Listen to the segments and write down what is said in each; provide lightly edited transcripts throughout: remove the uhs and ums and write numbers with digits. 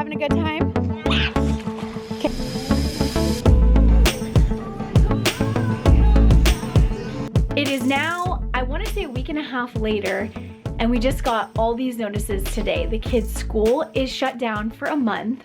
having a good time? Okay. It is now, I want to say a week and a half later, and we just got all these notices today. The kids' school is shut down for a month.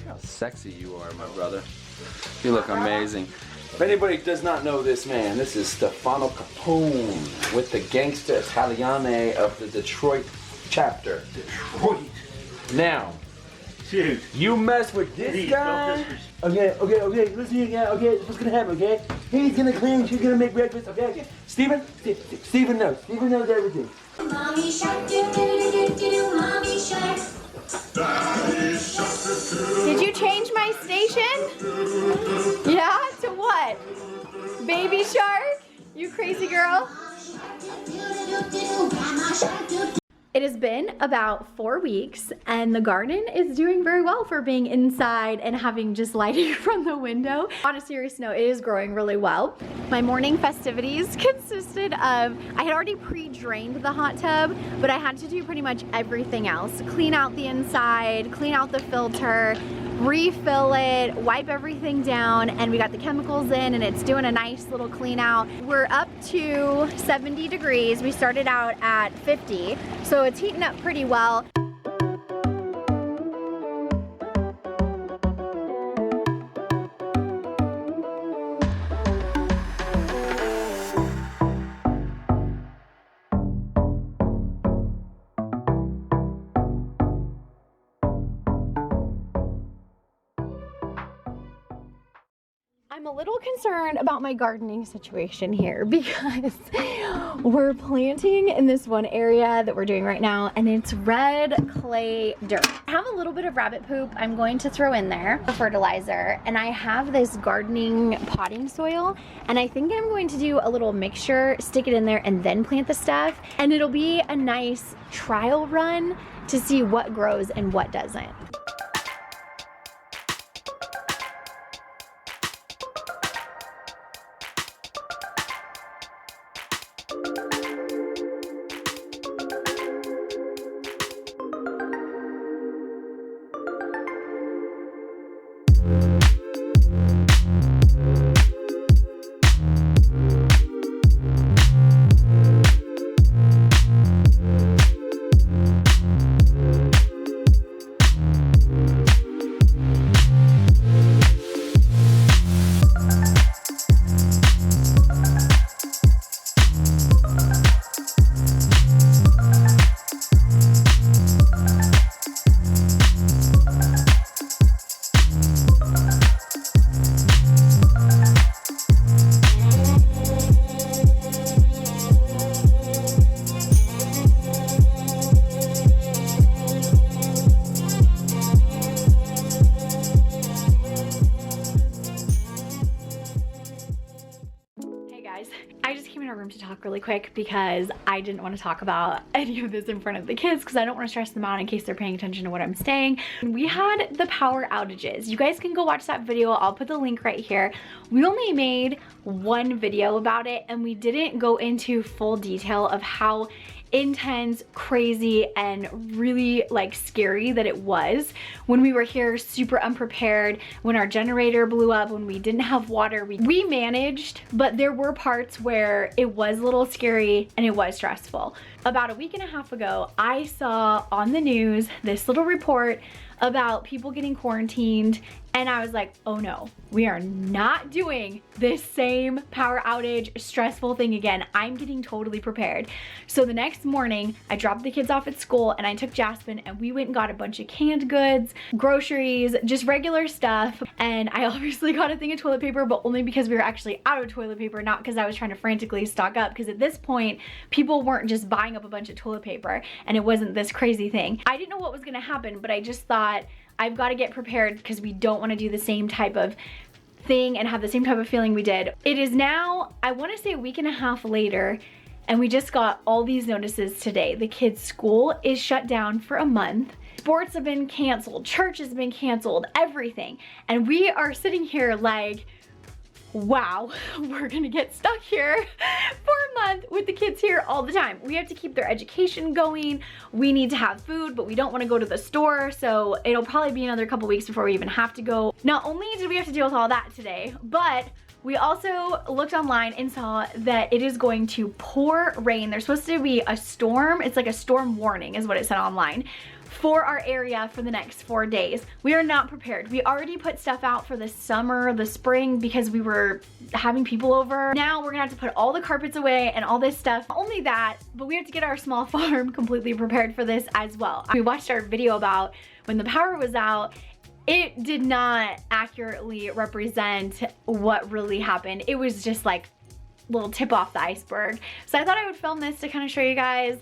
How sexy you are, my brother. You look amazing. If anybody does not know this man, this is Stefano Capone with the Gangsta Italiane of the Detroit chapter. Detroit. Now, Dude. you mess with this Please, guy. Okay, listen here, guy, okay, what's gonna happen, okay? He's gonna clean, she's gonna make breakfast, okay? Steven knows everything. Mommy shark, do do do do do, mommy shark. Did you change my station? Yeah, to what? Baby Shark? You crazy girl? It has been about 4 weeks and the garden is doing very well for being inside and having just lighting from the window. On a serious note, it is growing really well. My morning festivities consisted of, I had already pre-drained the hot tub, but I had to do pretty much everything else. Clean out the inside, clean out the filter, refill it, wipe everything down, and we got the chemicals in and it's doing a nice little clean out. We're up to 70 degrees. We started out at 50, so it's heating up pretty well. I'm a little concerned about my gardening situation here because we're planting in this one area that we're doing right now and it's red clay dirt. I have a little bit of rabbit poop I'm going to throw in there for fertilizer, and I have this gardening potting soil, and I think I'm going to do a little mixture, stick it in there and then plant the stuff, and it'll be a nice trial run to see what grows and what doesn't. I just came in our room to talk really quick because I didn't want to talk about any of this in front of the kids because I don't want to stress them out in case they're paying attention to what I'm saying. We had the power outages. You guys can go watch that video. I'll put the link right here. We only made one video about it and we didn't go into full detail of how intense, crazy, and really like scary that it was when we were here super unprepared, when our generator blew up, when we didn't have water. We managed, but there were parts where it was a little scary and it was stressful. About a week and a half ago, I saw on the news this little report about people getting quarantined, and I was like, oh no, we are not doing this same power outage stressful thing again. I'm getting totally prepared. So the next morning, I dropped the kids off at school and I took Jaspen and we went and got a bunch of canned goods, groceries, just regular stuff. And I obviously got a thing of toilet paper, but only because we were actually out of toilet paper, not because I was trying to frantically stock up, because at this point, people weren't just buying up a bunch of toilet paper and it wasn't this crazy thing. I didn't know what was gonna happen, but I just thought, I've got to get prepared because we don't want to do the same type of thing and have the same type of feeling we did. It is now, I want to say a week and a half later, and we just got all these notices today. The kids' school is shut down for a month. Sports have been canceled, church has been canceled, everything. And we are sitting here like, wow, we're gonna get stuck here for a month with the kids here all the time. We have to keep their education going. We need to have food, but we don't want to go to the store, so it'll probably be another couple weeks before we even have to go. Not only did we have to deal with all that today, but we also looked online and saw that it is going to pour rain. There's supposed to be a storm. It's like a storm warning is what it said online for our area for the next 4 days. We are not prepared. We already put stuff out for the summer, the spring, because we were having people over. Now we're gonna have to put all the carpets away and all this stuff. Not only that, but we have to get our small farm completely prepared for this as well. We watched our video about when the power was out. It did not accurately represent what really happened. It was just like a little tip off the iceberg. So I thought I would film this to kind of show you guys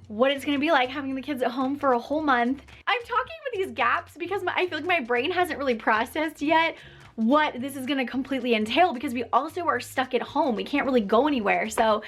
what it's gonna be like having the kids at home for a whole month. I'm talking with these gaps because I feel like my brain hasn't really processed yet what this is gonna completely entail, because we also are stuck at home. We can't really go anywhere, so.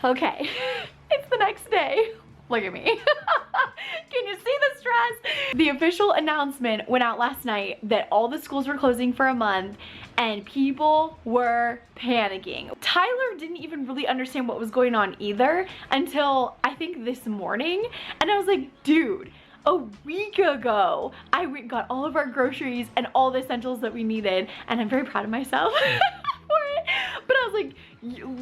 Okay, it's the next day. Look at me. Can you see the stress? The official announcement went out last night that all the schools were closing for a month and people were panicking. Tyler didn't even really understand what was going on either until I think this morning. And I was like, dude, a week ago, I went and got all of our groceries and all the essentials that we needed. And I'm very proud of myself for it. But I was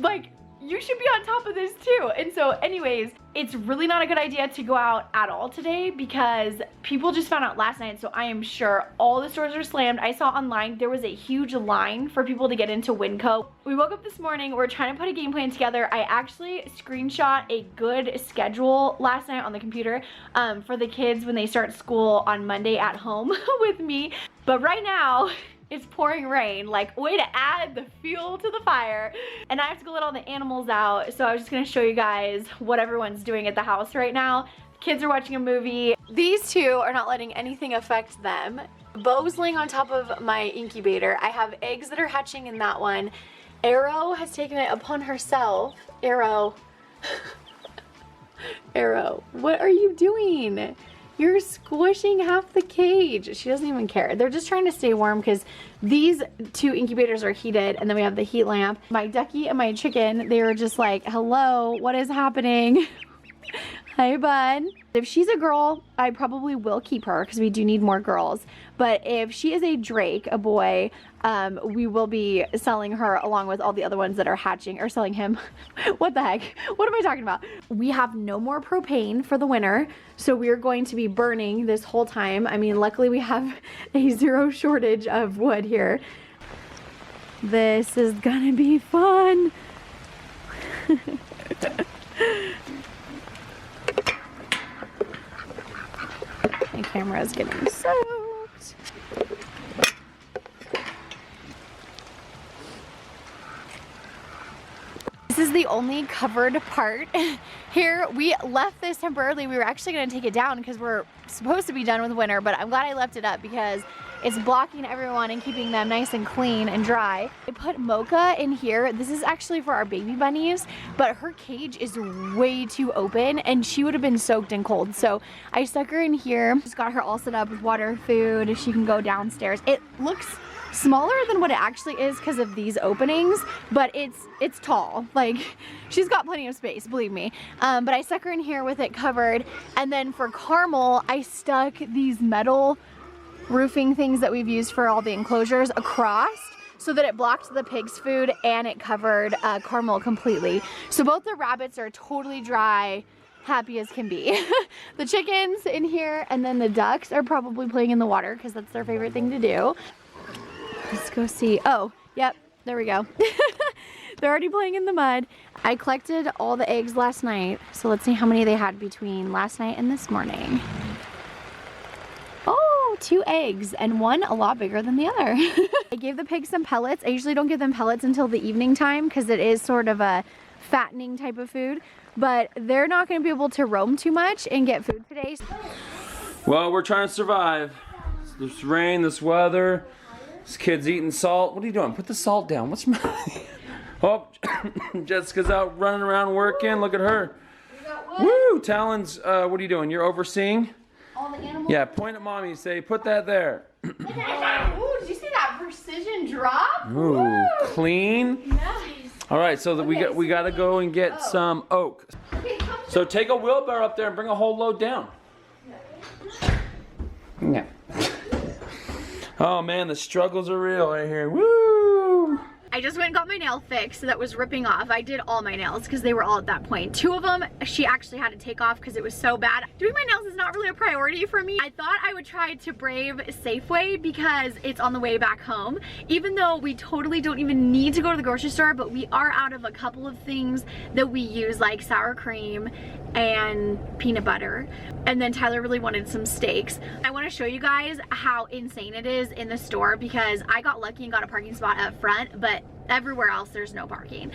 like, you should be on top of this too. And so anyways, it's really not a good idea to go out at all today because people just found out last night. So I am sure all the stores are slammed. I saw online there was a huge line for people to get into Winco. We woke up this morning, we're trying to put a game plan together. I actually screenshot a good schedule last night on the computer for the kids when they start school on Monday at home with me. But right now, it's pouring rain, like way to add the fuel to the fire. And I have to go let all the animals out. So I was just gonna show you guys what everyone's doing at the house right now. The kids are watching a movie. These two are not letting anything affect them. Bo's laying on top of my incubator. I have eggs that are hatching in that one. Arrow has taken it upon herself. Arrow, Arrow, what are you doing? You're squishing half the cage. She doesn't even care. They're just trying to stay warm because these two incubators are heated and then we have the heat lamp. My ducky and my chicken, they were just like, hello, what is happening? Hi, bud. If she's a girl, I probably will keep her because we do need more girls. But if she is a Drake, a boy, we will be selling her along with all the other ones that are hatching, or selling him. What the heck? What am I talking about? We have no more propane for the winter, so we're going to be burning this whole time. I mean, luckily we have a zero shortage of wood here. This is gonna be fun. My camera is getting soaked. This is the only covered part here. We left this temporarily. We were actually gonna take it down because we're supposed to be done with winter, but I'm glad I left it up because it's blocking everyone and keeping them nice and clean and dry. I put Mocha in here. This is actually for our baby bunnies, but her cage is way too open and she would have been soaked and cold. So I stuck her in here. Just got her all set up with water, food. She can go downstairs. It looks smaller than what it actually is because of these openings, but it's tall. Like, she's got plenty of space, believe me. But I stuck her in here with it covered. And then for Carmel, I stuck these metal roofing things that we've used for all the enclosures across so that it blocked the pig's food and it covered Carmel completely. So both the rabbits are totally dry, happy as can be. The chickens in here and then the ducks are probably playing in the water because that's their favorite thing to do. Let's go see. Oh, yep, there we go. They're already playing in the mud. I collected all the eggs last night, so let's see how many they had between last night and this morning. Oh, 2 eggs, and one a lot bigger than the other. I gave the pigs some pellets. I usually don't give them pellets until the evening time because it is sort of a fattening type of food, but they're not going to be able to roam too much and get food today. Well, we're trying to survive. This rain, this weather. This kid's eating salt. What are you doing? Put the salt down. What's the matter? Oh, Jessica's out running around working. Look at her. Woo! Talon's, what are you doing? You're overseeing? All the animals. Yeah, point at mommy and say, put that there. Ooh, did you see that precision drop? Ooh, Woo! Clean. Nice. All right, so we got to go and get some oak. Okay, come So take a wheelbarrow up there and bring a whole load down. Yeah. Oh man, the struggles are real right here. Woo! I just went and got my nail fixed that was ripping off. I did all my nails because they were all at that point. 2 of them she actually had to take off because it was so bad. Doing my nails is not really a priority for me. I thought I would try to brave Safeway because it's on the way back home. Even though we totally don't even need to go to the grocery store, but we are out of a couple of things that we use, like sour cream and peanut butter. And then Tyler really wanted some steaks. I want to show you guys how insane it is in the store because I got lucky and got a parking spot up front, but everywhere else there's no parking.